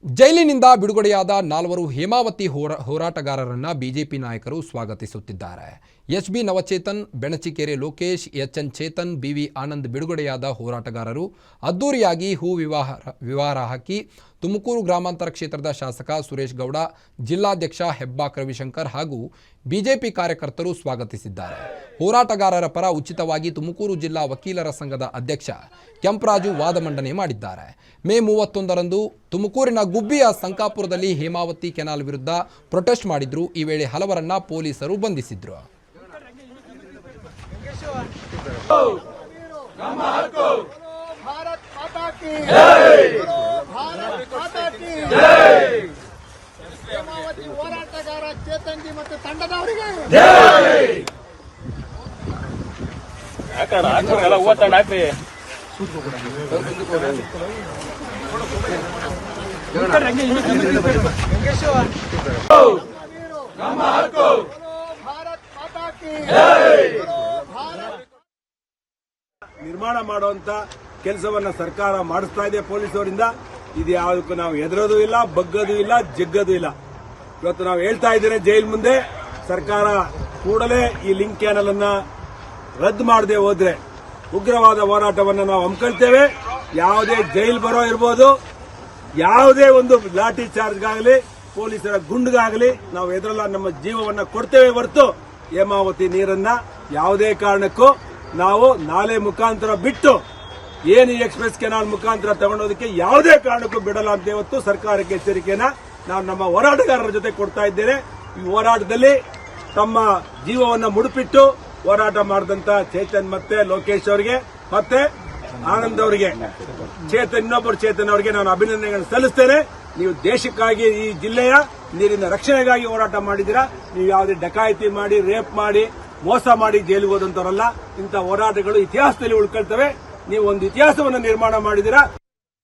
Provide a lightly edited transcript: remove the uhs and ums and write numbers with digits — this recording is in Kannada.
ಜೈಲಿನಿಂದ ಬಿಡುಗಡೆಯಾದ 4 ಹೇಮಾವತಿ ಹೋರಾಟಗಾರರನ್ನು ಬಿಜೆಪಿ ನಾಯಕರು ಸ್ವಾಗತಿಸುತ್ತಿದ್ದಾರೆ. H B Navachethan, Benachikere Lokesh, H N Chethan, B V Anand ಬಿಡುಗಡೆಯಾದ ಹೋರಾಟಗಾರರು ಅದ್ದೂರಿಯಾಗಿ ಹೂ ವಿವಾಹ ಹಾಕಿ ತುಮಕೂರು ಗ್ರಾಮಾಂತರ ಕ್ಷೇತ್ರದ ಶಾಸಕ ಸುರೇಶ್ ಗೌಡ, ಜಿಲ್ಲಾಧ್ಯಕ್ಷ ಹೆಬ್ಬಾಕ್ ರವಿಶಂಕರ್ ಹಾಗೂ ಬಿಜೆಪಿ ಕಾರ್ಯಕರ್ತರು ಸ್ವಾಗತಿಸಿದ್ದಾರೆ. ಹೋರಾಟಗಾರರ ಪರ ಉಚಿತವಾಗಿ ತುಮಕೂರು ಜಿಲ್ಲಾ ವಕೀಲರ ಸಂಘದ ಅಧ್ಯಕ್ಷ ಕೆಂಪರಾಜು ವಾದ ಮಂಡನೆ ಮಾಡಿದ್ದಾರೆ. ಮೇ 31ರಂದು ತುಮಕೂರಿನ ಗುಬ್ಬಿಯ ಸಂಕಾಪುರದಲ್ಲಿ ಹೇಮಾವತಿ ಕೆನಾಲ್ ವಿರುದ್ಧ ಪ್ರೊಟೆಸ್ಟ್ ಮಾಡಿದ್ರು. ಈ ವೇಳೆ ಹಲವರನ್ನ ಪೊಲೀಸರು ಬಂಧಿಸಿದ್ರು. ಹೇಮಾವತಿ ಹೋರಾಟಗಾರ ಚೇತನ್ಜಿ ಮತ್ತು ತಂಡದವರಿಗೆ ನಿರ್ಮಾಣ ಮಾಡುವಂತ ಕೆಲಸವನ್ನ ಸರ್ಕಾರ ಮಾಡಿಸ್ತಾ ಇದೆ ಪೊಲೀಸರಿಂದ. ಇದು ಯಾವುದಕ್ಕೂ ನಾವು ಹೆದರೋದು ಇಲ್ಲ, ಬಗ್ಗೋದು ಇಲ್ಲ, ಜಗ್ಗೋದು ಇಲ್ಲ. ಇವತ್ತು ನಾವು ಹೇಳ್ತಾ ಇದ್ದೇನೆ, ಜೈಲ್ ಮುಂದೆ ಸರ್ಕಾರ ಕೂಡಲೇ ಈ ಲಿಂಕ್ ಕ್ಯಾನಲ್ ಅನ್ನ ರದ್ದು ಮಾಡದೆ ಹೋದ್ರೆ ಉಗ್ರವಾದ ಹೋರಾಟವನ್ನು ನಾವು ಹಮ್ಮಿಕೊಳ್ತೇವೆ. ಯಾವುದೇ ಜೈಲ್ ಬರೋ ಇರ್ಬೋದು, ಯಾವುದೇ ಒಂದು ಲಾಠಿ ಚಾರ್ಜ್ಗಾಗಲಿ ಪೊಲೀಸರ ಗುಂಡ್ಗಾಗಲಿ ನಾವು ಎದುರಲ್ಲ, ನಮ್ಮ ಜೀವವನ್ನ ಕೊಡ್ತೇವೆ ಹೊರತು ಹೇಮಾವತಿ ನೀರನ್ನ ಯಾವುದೇ ಕಾರಣಕ್ಕೂ ನಾವು ನಾಲೆ ಮುಖಾಂತರ ಬಿಟ್ಟು ಏನು ಎಕ್ಸ್ಪ್ರೆಸ್ ಕೆನಾಲ್ ಮುಖಾಂತರ ತಗೊಂಡೋದಕ್ಕೆ ಯಾವುದೇ ಕಾರಣಕ್ಕೂ ಬಿಡಲ್ಲ ಅಂತ ಇವತ್ತು ಸರ್ಕಾರಕ್ಕೆ ಎಚ್ಚರಿಕೆಯನ್ನ ನಾವು ನಮ್ಮ ಹೋರಾಟಗಾರರ ಜೊತೆ ಕೊಡ್ತಾ ಇದ್ದೇನೆ. ಈ ಹೋರಾಟದಲ್ಲಿ ತಮ್ಮ ಜೀವವನ್ನು ಮುಡುಪಿಟ್ಟು ಹೋರಾಟ ಮಾಡಿದಂತ ಚೇತನ್ ಮತ್ತೆ ಲೋಕೇಶ್ ಅವರಿಗೆ ಮತ್ತೆ ಆನಂದ್ ಅವರಿಗೆ, ಇನ್ನೊಬ್ಬರು ಚೇತನ್ ಅವರಿಗೆ ನಾನು ಅಭಿನಂದನೆಗಳನ್ನು ಸಲ್ಲಿಸ್ತೇನೆ. ನೀವು ದೇಶಕ್ಕಾಗಿ, ಈ ಜಿಲ್ಲೆಯ ನೀರಿನ ರಕ್ಷಣೆಗಾಗಿ ಹೋರಾಟ ಮಾಡಿದ್ದೀರಾ. ನೀವು ಯಾವುದೇ ಡಕಾಯಿತಿ ಮಾಡಿ, ರೇಪ್ ಮಾಡಿ, ಮೋಸ ಮಾಡಿ ಜೈಲಿಗೆ ಹೋದಂತವರಲ್ಲ. ಇಂಥ ಹೋರಾಟಗಳು ಇತಿಹಾಸದಲ್ಲಿ ಉಳ್ಕೊಳ್ತವೆ. ನೀವು ಒಂದು ಇತಿಹಾಸವನ್ನು ನಿರ್ಮಾಣ ಮಾಡಿದ್ದೀರಾ.